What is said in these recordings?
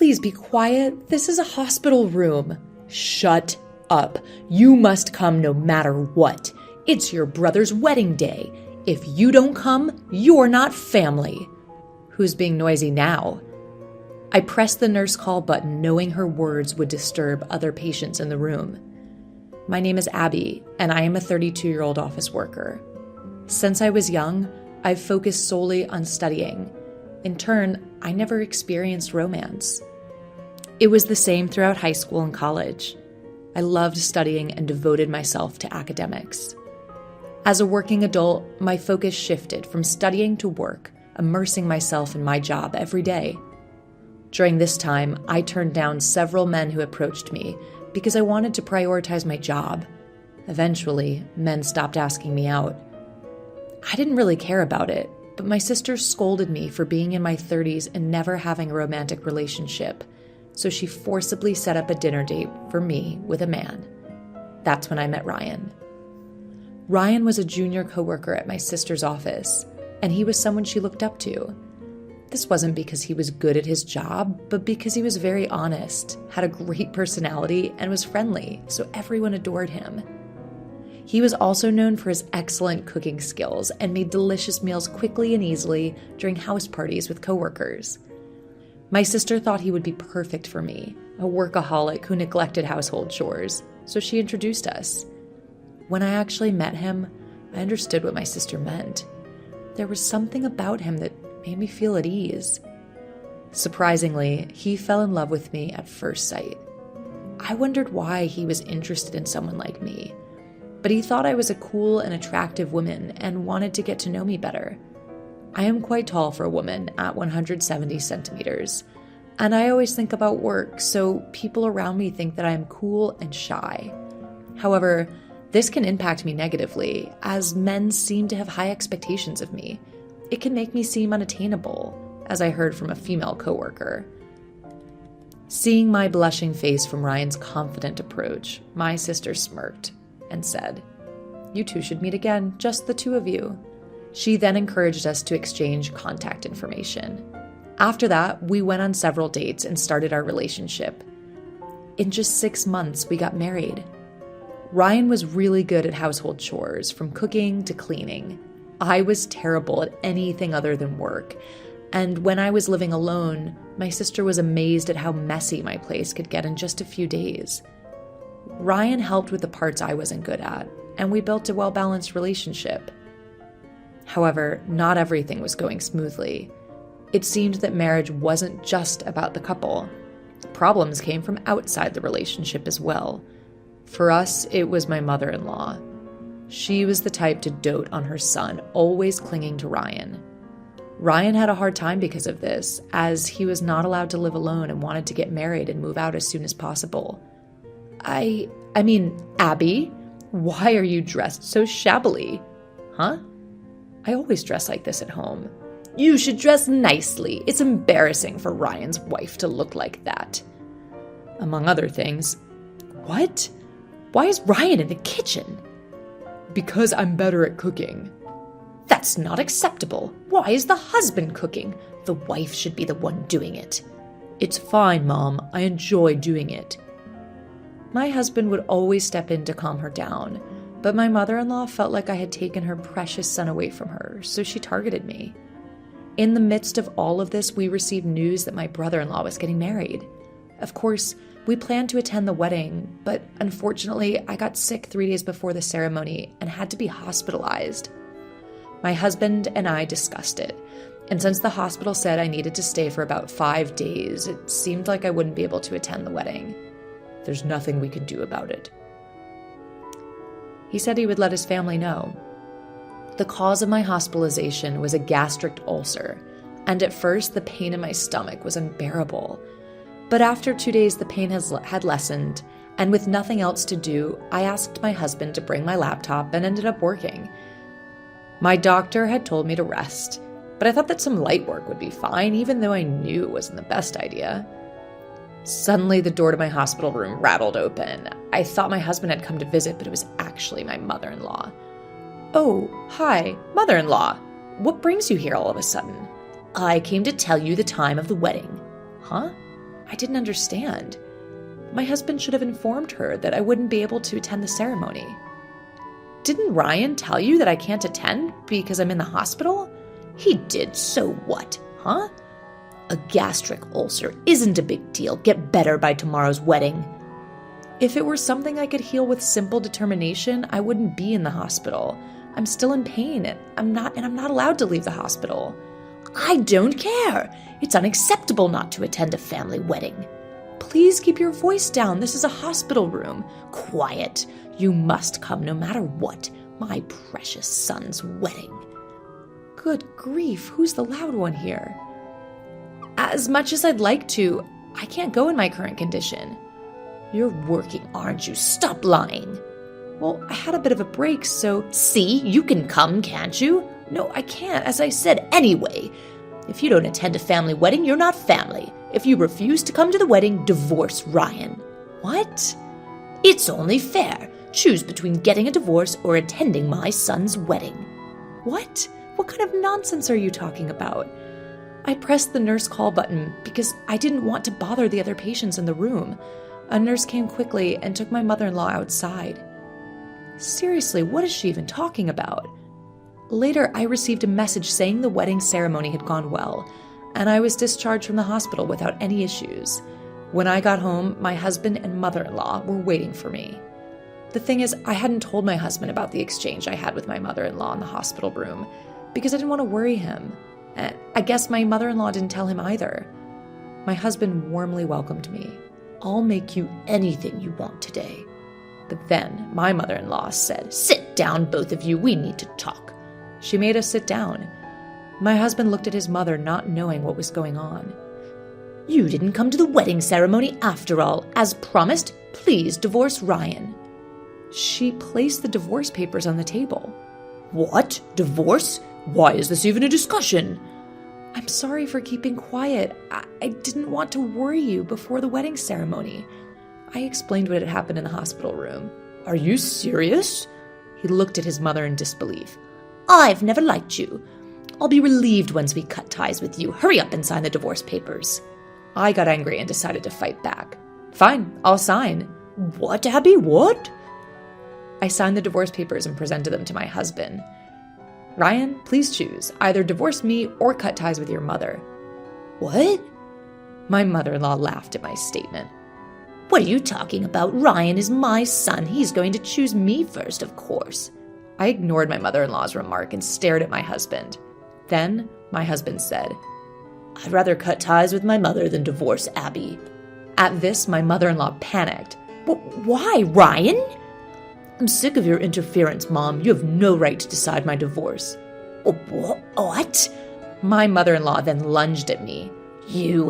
please be quiet. This is a hospital room. Shut up. You must come no matter what. It's your brother's wedding day. If you don't come, you're not family. Who's being noisy now? I pressed the nurse call button, knowing her words would disturb other patients in the room. My name is Abby, and I am a 32-year-old office worker. Since I was young, I've focused solely on studying. In turn, I never experienced romance. It was the same throughout high school and college. I loved studying and devoted myself to academics. As a working adult, my focus shifted from studying to work, immersing myself in my job every day. During this time, I turned down several men who approached me because I wanted to prioritize my job. Eventually, men stopped asking me out. I didn't really care about it, but my sister scolded me for being in my 30s and never having a romantic relationship, so she forcibly set up a dinner date for me with a man. That's when I met Ryan. Ryan was a junior coworker at my sister's office, and he was someone she looked up to. This wasn't because he was good at his job, but because he was very honest, had a great personality, and was friendly, so everyone adored him. He was also known for his excellent cooking skills and made delicious meals quickly and easily during house parties with coworkers. My sister thought he would be perfect for me, a workaholic who neglected household chores, so she introduced us. When I actually met him, I understood what my sister meant. There was something about him that made me feel at ease. Surprisingly, he fell in love with me at first sight. I wondered why he was interested in someone like me, but he thought I was a cool and attractive woman and wanted to get to know me better. I am quite tall for a woman at 170 centimeters, and I always think about work, so people around me think that I am cool and shy. However, this can impact me negatively, as men seem to have high expectations of me. It can make me seem unattainable, as I heard from a female coworker. Seeing my blushing face from Ryan's confident approach, my sister smirked and said, "You two should meet again, just the two of you." She then encouraged us to exchange contact information. After that, we went on several dates and started our relationship. In just 6 months, we got married. Ryan was really good at household chores, from cooking to cleaning. I was terrible at anything other than work, and when I was living alone, my sister was amazed at how messy my place could get in just a few days. Ryan helped with the parts I wasn't good at, and we built a well-balanced relationship. However, not everything was going smoothly. It seemed that marriage wasn't just about the couple. Problems came from outside the relationship as well. For us, it was my mother-in-law. She was the type to dote on her son, always clinging to Ryan. Ryan had a hard time because of this, as he was not allowed to live alone and wanted to get married and move out as soon as possible. I mean, Abby, why are you dressed so shabbily? Huh? I always dress like this at home. You should dress nicely. It's embarrassing for Ryan's wife to look like that. Among other things. What? Why is Ryan in the kitchen? Because I'm better at cooking. That's not acceptable. Why is the husband cooking? The wife should be the one doing it. It's fine, Mom. I enjoy doing it. My husband would always step in to calm her down, but my mother-in-law felt like I had taken her precious son away from her, so she targeted me. In the midst of all of this, we received news that my brother-in-law was getting married. Of course, we planned to attend the wedding, but unfortunately, I got sick 3 days before the ceremony and had to be hospitalized. My husband and I discussed it, and since the hospital said I needed to stay for about 5 days, it seemed like I wouldn't be able to attend the wedding. There's nothing we can do about it. He said he would let his family know. The cause of my hospitalization was a gastric ulcer, and at first the pain in my stomach was unbearable. But after 2 days, the pain had lessened, and with nothing else to do, I asked my husband to bring my laptop and ended up working. My doctor had told me to rest, but I thought that some light work would be fine, even though I knew it wasn't the best idea. Suddenly, the door to my hospital room rattled open. I thought my husband had come to visit, but it was actually my mother-in-law. "Oh, hi, mother-in-law. What brings you here all of a sudden?" "I came to tell you the time of the wedding." "Huh?" I didn't understand. My husband should have informed her that I wouldn't be able to attend the ceremony. Didn't Ryan tell you that I can't attend because I'm in the hospital? He did, so what, huh? A gastric ulcer isn't a big deal. Get better by tomorrow's wedding. If it were something I could heal with simple determination, I wouldn't be in the hospital. I'm still in pain, and I'm not allowed to leave the hospital. I don't care. It's unacceptable not to attend a family wedding. Please keep your voice down. This is a hospital room. Quiet. You must come no matter what. My precious son's wedding. Good grief, who's the loud one here? As much as I'd like to, I can't go in my current condition. You're working, aren't you? Stop lying. Well, I had a bit of a break, so... See, you can come, can't you? No, I can't, as I said. Anyway, if you don't attend a family wedding, you're not family. If you refuse to come to the wedding, divorce Ryan. What? It's only fair. Choose between getting a divorce or attending my son's wedding. What? What kind of nonsense are you talking about? I pressed the nurse call button because I didn't want to bother the other patients in the room. A nurse came quickly and took my mother-in-law outside. Seriously, what is she even talking about? Later, I received a message saying the wedding ceremony had gone well, and I was discharged from the hospital without any issues. When I got home, my husband and mother-in-law were waiting for me. The thing is, I hadn't told my husband about the exchange I had with my mother-in-law in the hospital room because I didn't want to worry him. And I guess my mother-in-law didn't tell him either. My husband warmly welcomed me. I'll make you anything you want today. But then my mother-in-law said, Sit down, both of you. We need to talk. She made us sit down. My husband looked at his mother, not knowing what was going on. You didn't come to the wedding ceremony after all. As promised, please divorce Ryan. She placed the divorce papers on the table. What? Divorce? Why is this even a discussion? I'm sorry for keeping quiet. I didn't want to worry you before the wedding ceremony. I explained what had happened in the hospital room. Are you serious? He looked at his mother in disbelief. I've never liked you. I'll be relieved once we cut ties with you. Hurry up and sign the divorce papers. I got angry and decided to fight back. Fine, I'll sign. What, Abby? What? I signed the divorce papers and presented them to my husband. Ryan, please choose. Either divorce me or cut ties with your mother. What? My mother-in-law laughed at my statement. What are you talking about? Ryan is my son. He's going to choose me first, of course. I ignored my mother-in-law's remark and stared at my husband. Then my husband said, I'd rather cut ties with my mother than divorce Abby. At this, my mother-in-law panicked. Why, Ryan? I'm sick of your interference, Mom. You have no right to decide my divorce. What? My mother-in-law then lunged at me.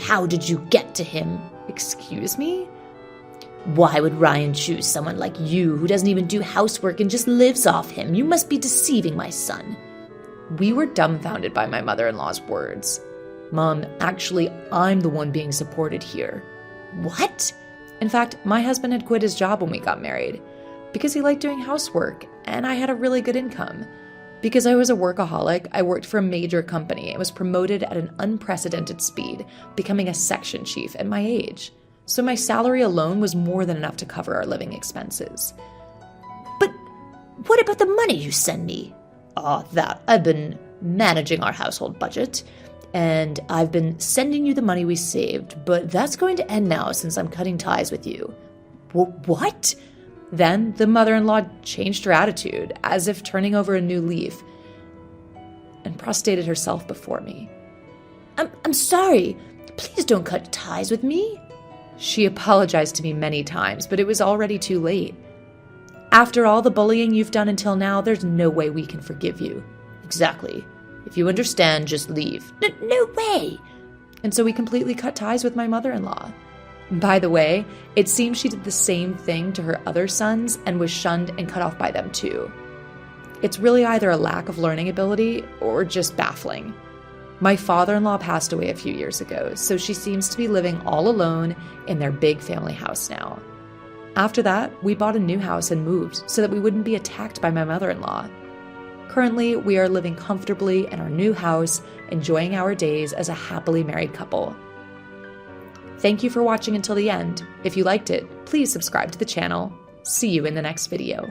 How did you get to him? Excuse me? Why would Ryan choose someone like you who doesn't even do housework and just lives off him? You must be deceiving my son. We were dumbfounded by my mother-in-law's words. Mom, actually, I'm the one being supported here. What? In fact, my husband had quit his job when we got married because he liked doing housework, and I had a really good income. Because I was a workaholic, I worked for a major company and was promoted at an unprecedented speed, becoming a section chief at my age. So my salary alone was more than enough to cover our living expenses. But what about the money you send me? I've been managing our household budget, and I've been sending you the money we saved, but that's going to end now since I'm cutting ties with you. What? Then the mother-in-law changed her attitude, as if turning over a new leaf, and prostrated herself before me. I'm sorry. Please don't cut ties with me. She apologized to me many times, but it was already too late. After all the bullying you've done until now, there's no way we can forgive you. Exactly. If you understand, just leave. No way. And so we completely cut ties with my mother-in-law. By the way, it seems she did the same thing to her other sons and was shunned and cut off by them too. It's really either a lack of learning ability or just baffling. My father-in-law passed away a few years ago, so she seems to be living all alone in their big family house now. After that, we bought a new house and moved so that we wouldn't be attacked by my mother-in-law. Currently, we are living comfortably in our new house, enjoying our days as a happily married couple. Thank you for watching until the end. If you liked it, please subscribe to the channel. See you in the next video.